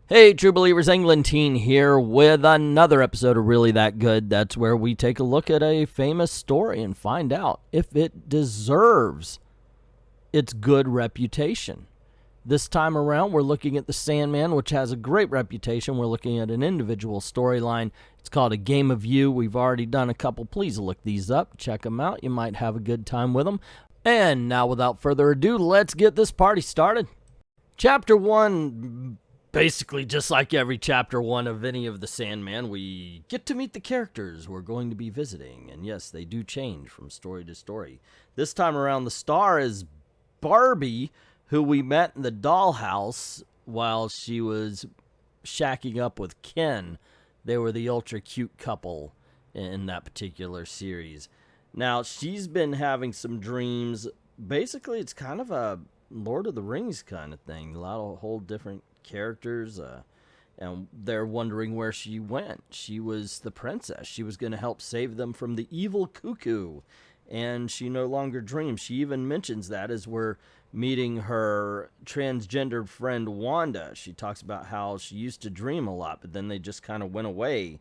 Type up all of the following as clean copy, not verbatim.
Hey, True Believers, Englentine here with another episode of Really That Good. That's where we take a look at a famous story and find out if it deserves its good reputation. This time around, we're looking at the Sandman, which has a great reputation. We're looking at an individual storyline. It's called A Game of You. We've already done a couple. Please look these up. Check them out. You might have a good time with them. And now, without further ado, let's get this party started. Chapter 1... Basically, just like every chapter 1 of any of the Sandman, we get to meet the characters we're going to be visiting. And yes, they do change from story to story. This time around, the star is Barbie, who we met in the dollhouse while she was shacking up with Ken. They were the ultra cute couple in that particular series. Now, she's been having some dreams. Basically, it's kind of a Lord of the Rings kind of thing. A lot of whole different characters, and they're wondering where she went. She was the princess. She was going to help save them from the evil cuckoo, and she no longer dreams. She even mentions that as we're meeting her transgendered friend Wanda. She talks about how she used to dream a lot, but then they just kind of went away.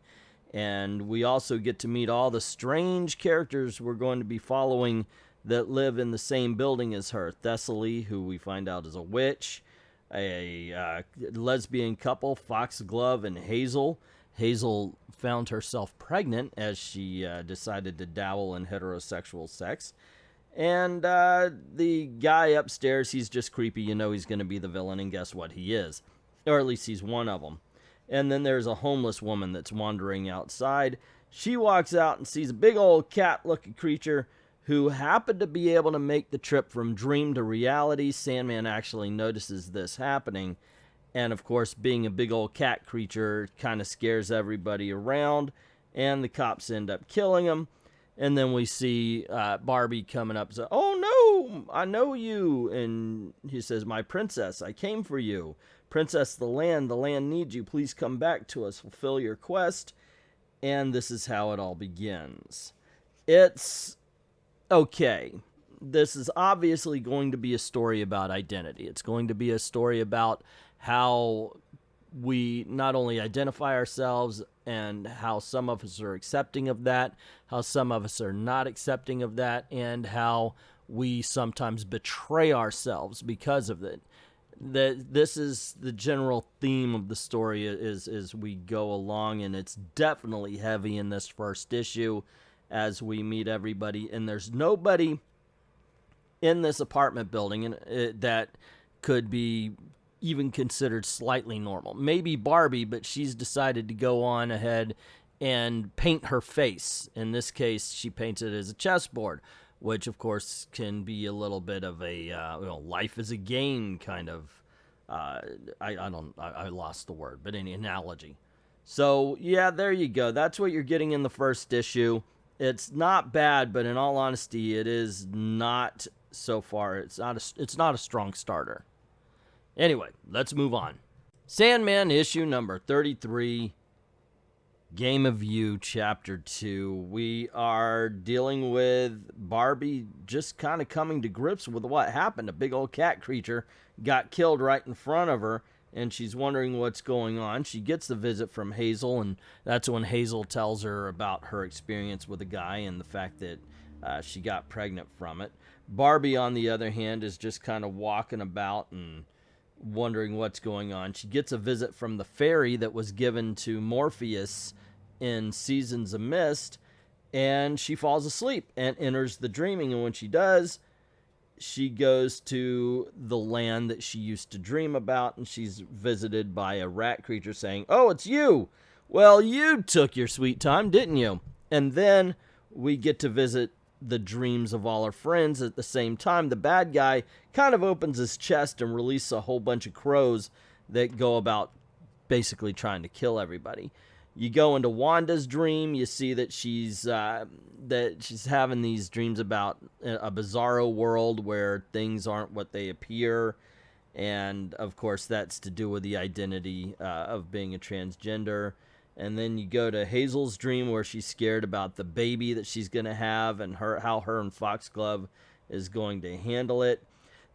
And we also get to meet all the strange characters we're going to be following that live in the same building as her. Thessaly, who we find out is a witch, a lesbian couple, Foxglove and Hazel. Hazel found herself pregnant as she decided to dabble in heterosexual sex. And the guy upstairs, he's just creepy. You know he's going to be the villain, and guess what? He is. Or at least he's one of them. And then there's a homeless woman that's wandering outside. She walks out and sees a big old cat-looking creature who happened to be able to make the trip from dream to reality. Sandman actually notices this happening. And of course, being a big old cat creature kind of scares everybody around. And the cops end up killing him. And then we see Barbie coming up and say, "Oh no, I know you." And he says, "My princess, I came for you. Princess, the land needs you. Please come back to us, fulfill your quest." And this is how it all begins. It's okay, this is obviously going to be a story about identity. It's going to be a story about how we not only identify ourselves and how some of us are accepting of that, how some of us are not accepting of that, and how we sometimes betray ourselves because of it. This is the general theme of the story as we go along, and it's definitely heavy in this first issue as we meet everybody, and there's nobody in this apartment building that could be even considered slightly normal. Maybe Barbie, but she's decided to go on ahead and paint her face. In this case, she paints it as a chessboard, which of course can be a little bit of a life is a game kind of I lost the word, but any analogy. So yeah, there you go. That's what you're getting in the first issue. It's not bad, but in all honesty, it is not so far. It's not a strong starter. Anyway, let's move on. Sandman issue number 33, Game of You, chapter 2. We are dealing with Barbie just kind of coming to grips with what happened. A big old cat creature got killed right in front of her, and she's wondering what's going on. She gets the visit from Hazel, and that's when Hazel tells her about her experience with a guy and the fact that she got pregnant from it. Barbie, on the other hand, is just kind of walking about and wondering what's going on. She gets a visit from the fairy that was given to Morpheus in Seasons of Mist, and she falls asleep and enters the dreaming, and when she does, she goes to the land that she used to dream about, and she's visited by a rat creature saying, "Oh, it's you! Well, you took your sweet time, didn't you?" And then we get to visit the dreams of all her friends. At the same time, the bad guy kind of opens his chest and releases a whole bunch of crows that go about basically trying to kill everybody. You go into Wanda's dream, you see that she's having these dreams about a bizarro world where things aren't what they appear, and of course that's to do with the identity of being a transgender. And then you go to Hazel's dream where she's scared about the baby that she's going to have and how her and Foxglove is going to handle it.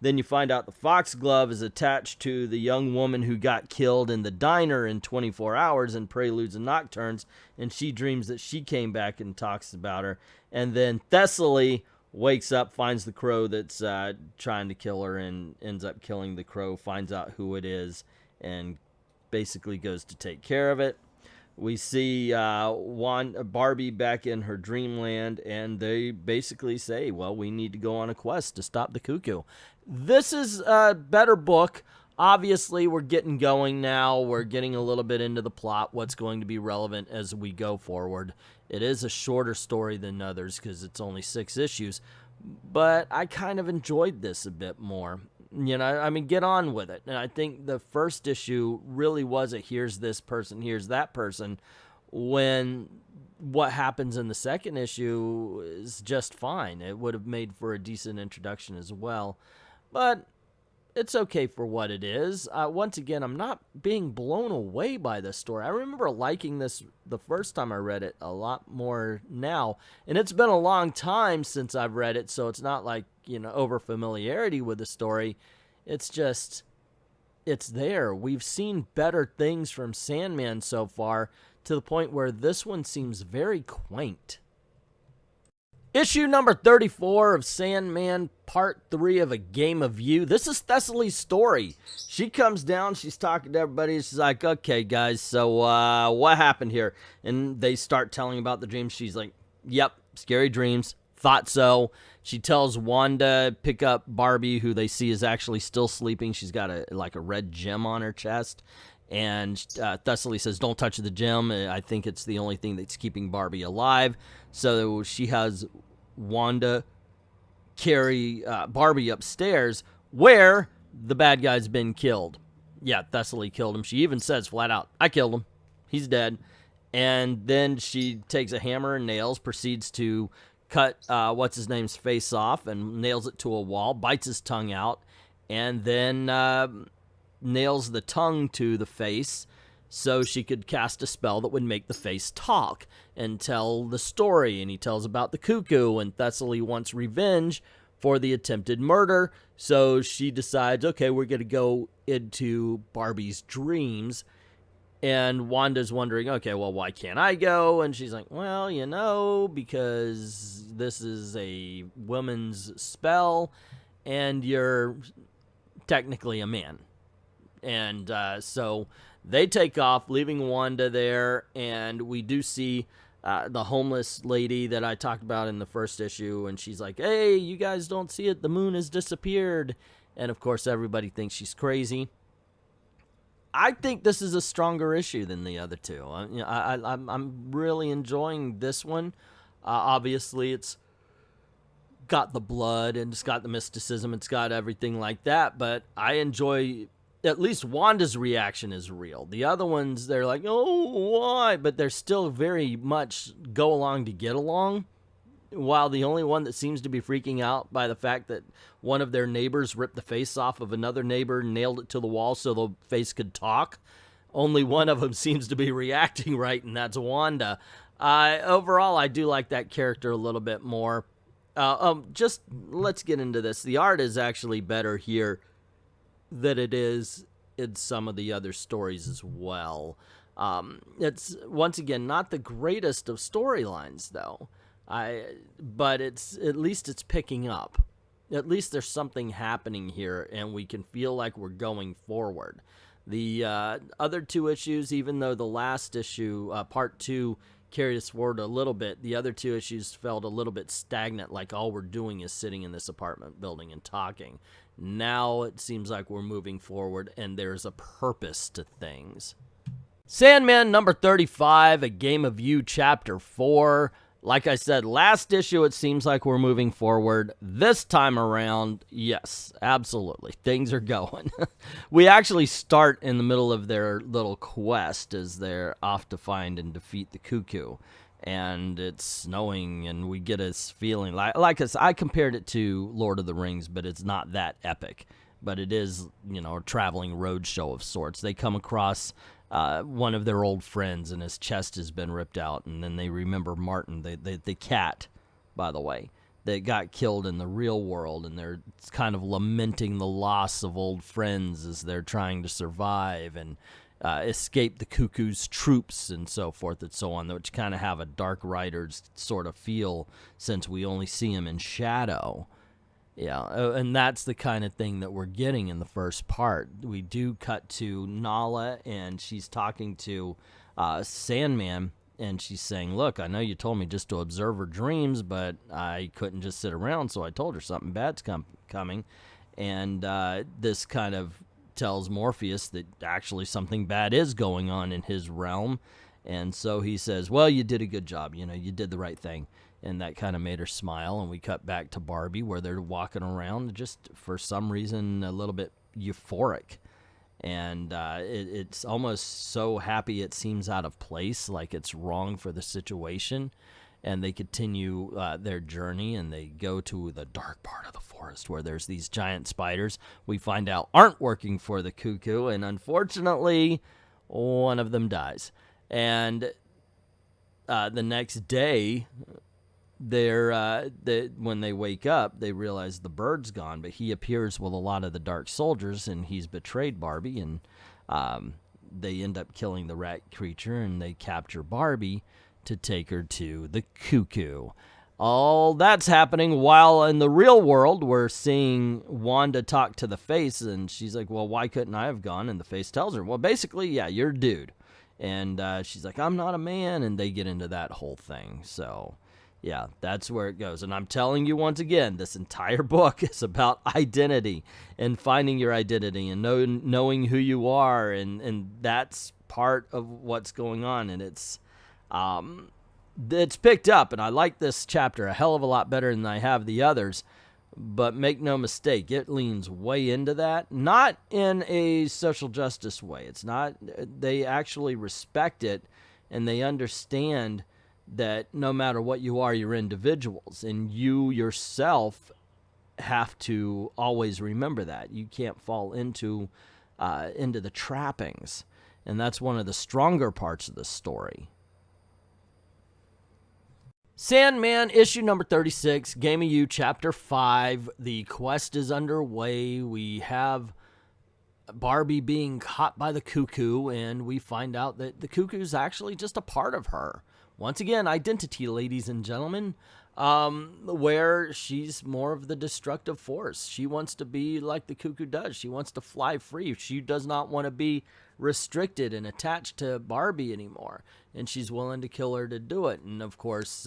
Then you find out the foxglove is attached to the young woman who got killed in the diner in 24 Hours in Preludes and Nocturnes, and she dreams that she came back and talks about her. And then Thessaly wakes up, finds the crow that's trying to kill her, and ends up killing the crow, finds out who it is, and basically goes to take care of it. We see Barbie back in her dreamland, and they basically say, well, we need to go on a quest to stop the cuckoo. This is a better book. Obviously, we're getting going now. We're getting a little bit into the plot, what's going to be relevant as we go forward. It is a shorter story than others because it's only 6 issues, but I kind of enjoyed this a bit more. You know, I mean, get on with it. And I think the first issue really was a here's this person, here's that person, when what happens in the second issue is just fine. It would have made for a decent introduction as well. But it's okay for what it is. Once again, I'm not being blown away by this story. I remember liking this the first time I read it a lot more now. And it's been a long time since I've read it, so it's not like, you know, over familiarity with the story. It's just, it's there. We've seen better things from Sandman so far, to the point where this one seems very quaint. Issue number 34 of Sandman, part 3 of A Game of You. This is Thessaly's story. She comes down, she's talking to everybody, she's like, okay, guys, so what happened here? And they start telling about the dreams. She's like, yep, scary dreams, thought so. She tells Wanda, pick up Barbie, who they see is actually still sleeping. She's got a red gem on her chest. And Thessaly says, don't touch the gem. I think it's the only thing that's keeping Barbie alive. So she has Wanda carry Barbie upstairs, where the bad guy's been killed. Yeah, Thessaly killed him. She even says flat out, I killed him. He's dead. And then she takes a hammer and nails, proceeds to cut what's-his-name's face off and nails it to a wall, bites his tongue out, and then nails the tongue to the face so she could cast a spell that would make the face talk and tell the story. And he tells about the cuckoo, and Thessaly wants revenge for the attempted murder. So she decides, okay, we're going to go into Barbie's dreams. And Wanda's wondering, okay, well, why can't I go? And she's like, well, you know, because this is a woman's spell and you're technically a man. And so they take off, leaving Wanda there, and we do see the homeless lady that I talked about in the first issue, and she's like, hey, you guys don't see it, the moon has disappeared. And of course everybody thinks she's crazy. I think this is a stronger issue than the other two. I'm really enjoying this one. Obviously it's got the blood and it's got the mysticism, it's got everything like that, but I enjoy, at least Wanda's reaction is real. The other ones, they're like, oh, why? But they're still very much go along to get along. While the only one that seems to be freaking out by the fact that one of their neighbors ripped the face off of another neighbor, nailed it to the wall so the face could talk, only one of them seems to be reacting right, and that's Wanda. Overall, I do like that character a little bit more. Just let's get into this. The art is actually better here than it is in some of the other stories as well. It's, once again, not the greatest of storylines, though. But it's, at least it's picking up. At least there's something happening here, and we can feel like we're going forward. The other 2 issues, even though the last issue, part 2, carried us forward a little bit, the other 2 issues felt a little bit stagnant, like all we're doing is sitting in this apartment building and talking. Now it seems like we're moving forward, and there's a purpose to things. Sandman number 35, A Game of You, chapter 4. Like I said, last issue, it seems like we're moving forward. This time around, yes, absolutely. Things are going. We actually start in the middle of their little quest as they're off to find and defeat the cuckoo. And it's snowing, and we get this feeling. I compared it to Lord of the Rings, but it's not that epic. But it is, you know, a traveling road show of sorts. They come across one of their old friends, and his chest has been ripped out, and then they remember Martin, the cat, by the way. that got killed in the real world, and they're kind of lamenting the loss of old friends as they're trying to survive and escape the cuckoo's troops and so forth and so on, which kind of have a Dark Riders sort of feel since we only see him in shadow. Yeah, and that's the kind of thing that we're getting in the first part. We do cut to Nala, and she's talking to Sandman, and she's saying, look, I know you told me just to observe her dreams, but I couldn't just sit around, so I told her something bad's coming. And this kind of tells Morpheus that actually something bad is going on in his realm. And so he says, well, you did a good job. You know, you did the right thing. And that kind of made her smile. And we cut back to Barbie, where they're walking around just for some reason a little bit euphoric. And it's almost so happy it seems out of place, like it's wrong for the situation. And they continue their journey, and they go to the dark part of the forest where there's these giant spiders we find out aren't working for the cuckoo. And unfortunately, one of them dies. And the next day, when they wake up, they realize the bird's gone, but he appears with a lot of the dark soldiers, and he's betrayed Barbie, and they end up killing the rat creature, and they capture Barbie to take her to the cuckoo. All that's happening while in the real world, we're seeing Wanda talk to the face, and she's like, well, why couldn't I have gone? And the face tells her, well, basically, yeah, you're a dude. And she's like, I'm not a man, and they get into that whole thing. So yeah, that's where it goes. And I'm telling you once again, this entire book is about identity and finding your identity and knowing who you are. And that's part of what's going on. And it's picked up. And I like this chapter a hell of a lot better than I have the others. But make no mistake, it leans way into that. Not in a social justice way. It's not. They actually respect it, and they understand that no matter what you are, you're individuals, and you yourself have to always remember that. You can't fall into the trappings, and that's one of the stronger parts of the story. Sandman, issue number 36, Game of You, chapter 5. The quest is underway. We have Barbie being caught by the cuckoo, and we find out that the cuckoo is actually just a part of her. Once again, identity, ladies and gentlemen, where she's more of the destructive force. She wants to be like the cuckoo does. She wants to fly free. She does not want to be restricted and attached to Barbie anymore, and she's willing to kill her to do it. And of course,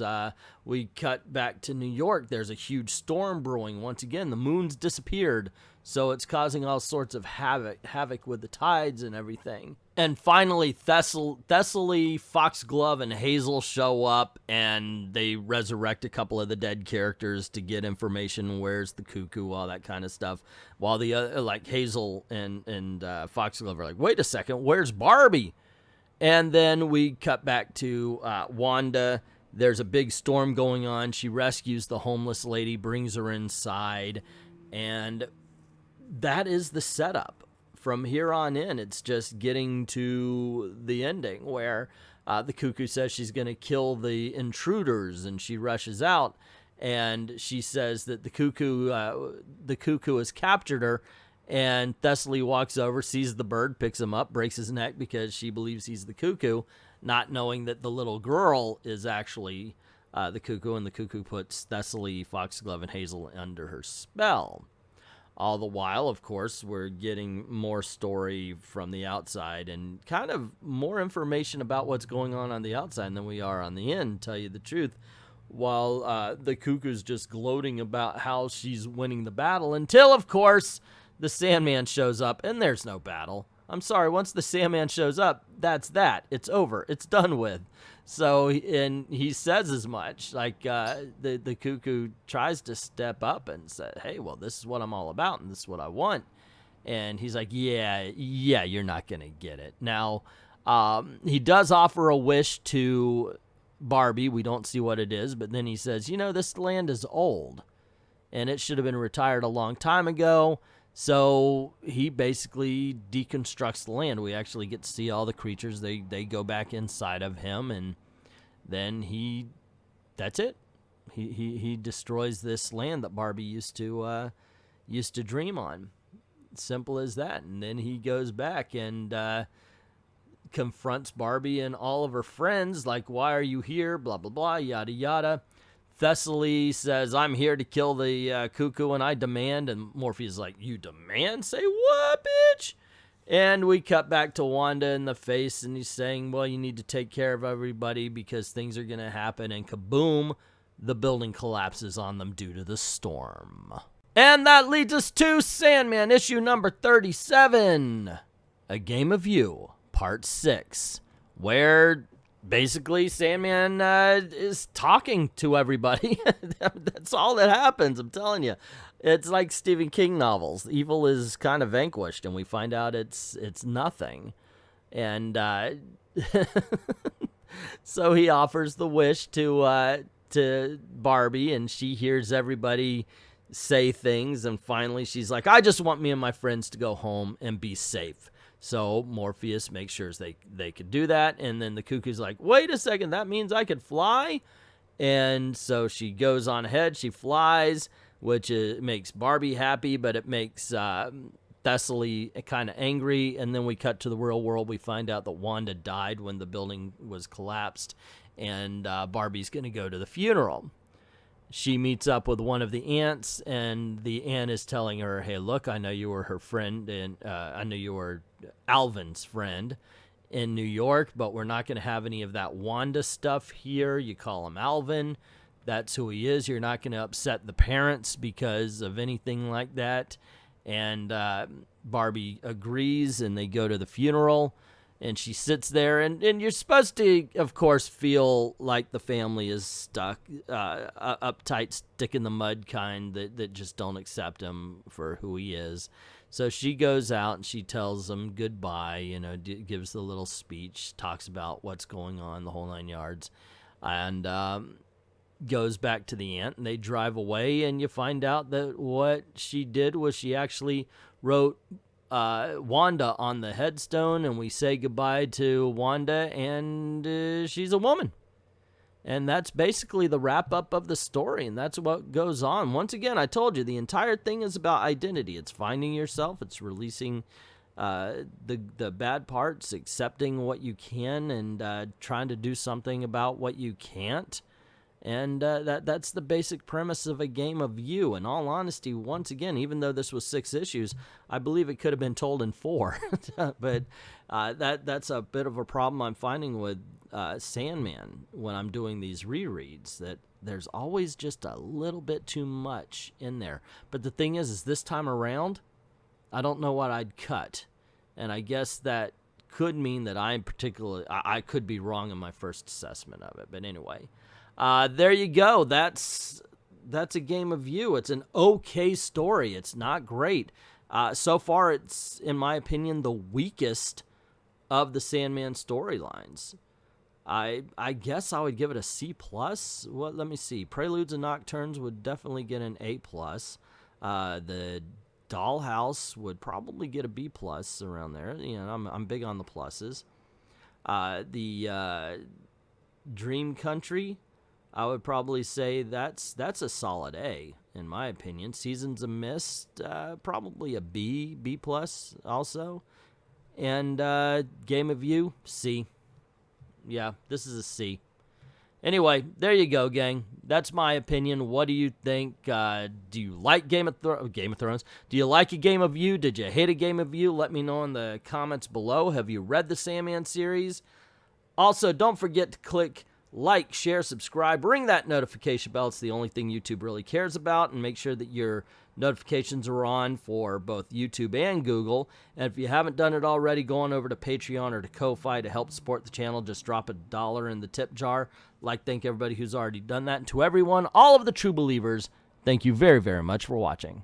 we cut back to New York. There's a huge storm brewing. Once again, the moon's disappeared, so it's causing all sorts of havoc with the tides and everything. And finally, Thessaly, Foxglove, and Hazel show up, and they resurrect a couple of the dead characters to get information. Where's the cuckoo? All that kind of stuff. While the other, like Hazel and Foxglove are like, wait a second, where's Barbie? And then we cut back to Wanda. There's a big storm going on. She rescues the homeless lady, brings her inside, and that is the setup. From here on in, it's just getting to the ending where the cuckoo says she's going to kill the intruders, and she rushes out, and she says that the cuckoo has captured her, and Thessaly walks over, sees the bird, picks him up, breaks his neck because she believes he's the cuckoo, not knowing that the little girl is actually the cuckoo, and the cuckoo puts Thessaly, Foxglove, and Hazel under her spell. All the while, of course, we're getting more story from the outside and kind of more information about what's going on the outside than we are on the end, tell you the truth, while the cuckoo's just gloating about how she's winning the battle until, of course, the Sandman shows up, and there's no battle. I'm sorry, once the Sandman shows up, that's that. It's over. It's done with. So, and he says as much, like the cuckoo tries to step up and say, hey, well, this is what I'm all about, and this is what I want. And he's like, yeah, you're not going to get it. Now, he does offer a wish to Barbie. We don't see what it is, but then he says, this land is old, and it should have been retired a long time ago. So he basically deconstructs the land. We actually get to see all the creatures. They go back inside of him, and then that's it. He destroys this land that Barbie used to dream on. Simple as that. And then he goes back and confronts Barbie and all of her friends, like, why are you here? Blah, blah, blah, yada, yada. Thessaly says, I'm here to kill the cuckoo and I demand. And Morpheus is like, you demand? Say what, bitch? And we cut back to Wanda in the face, and he's saying, well, you need to take care of everybody because things are going to happen. And kaboom, the building collapses on them due to the storm. And that leads us to Sandman, issue number 37, A Game of You, part 6, where basically Sandman is talking to everybody. That's all that happens, I'm telling you. It's like Stephen King novels. Evil is kind of vanquished, and we find out it's nothing. And so he offers the wish to Barbie, and she hears everybody say things, and finally she's like, I just want me and my friends to go home and be safe. So Morpheus makes sure they could do that, and then the cuckoo's like, wait a second, that means I could fly? And so she goes on ahead, she flies, which makes Barbie happy, but it makes Thessaly kind of angry. And then we cut to the real world. We find out that Wanda died when the building was collapsed, and Barbie's going to go to the funeral. She meets up with one of the aunts, and the aunt is telling her, hey, look, I know you were her friend, and I know you were Alvin's friend in New York, but we're not going to have any of that Wanda stuff here. You call him Alvin. That's who he is. You're not going to upset the parents because of anything like that. And Barbie agrees, and they go to the funeral. And she sits there, and you're supposed to, of course, feel like the family is stuck, uptight, stick in the mud kind that just don't accept him for who he is. So she goes out, and she tells them goodbye, gives the little speech, talks about what's going on, the whole 9 yards, and goes back to the aunt, and they drive away, and you find out that what she did was she actually wrote Wanda on the headstone, and we say goodbye to Wanda, and she's a woman. And that's basically the wrap-up of the story, and that's what goes on. Once again, I told you, the entire thing is about identity. It's finding yourself. It's releasing the bad parts, accepting what you can, and trying to do something about what you can't. And that's the basic premise of A Game of You. In all honesty, once again, even though this was 6 issues, I believe it could have been told in 4. But that's a bit of a problem I'm finding with Sandman when I'm doing these rereads, that there's always just a little bit too much in there. But the thing is this time around, I don't know what I'd cut. And I guess that could mean that I could be wrong in my first assessment of it. But anyway, there you go. That's A Game of You. It's an okay story. It's not great. So far, it's, in my opinion, the weakest of the Sandman storylines. I guess I would give it a C+. What? Let me see. Preludes and Nocturnes would definitely get an A+. The Dollhouse would probably get a B+ around there. I'm big on the pluses. The Dream Country, I would probably say that's a solid A, in my opinion. Seasons of Mist, probably a B+ also. And Game of You, C. Yeah, this is a C. Anyway, there you go, gang. That's my opinion. What do you think? Do you like Game of Thrones? Do you like A Game of You? Did you hate A Game of You? Let me know in the comments below. Have you read the Sandman series? Also, don't forget to click like, share, subscribe, ring that notification bell. It's the only thing YouTube really cares about. And make sure that your notifications are on for both YouTube and Google. And if you haven't done it already, go on over to Patreon or to Ko-Fi to help support the channel. Just drop $1 in the tip jar. Thank everybody who's already done that. And to everyone, all of the true believers, thank you very, very much for watching.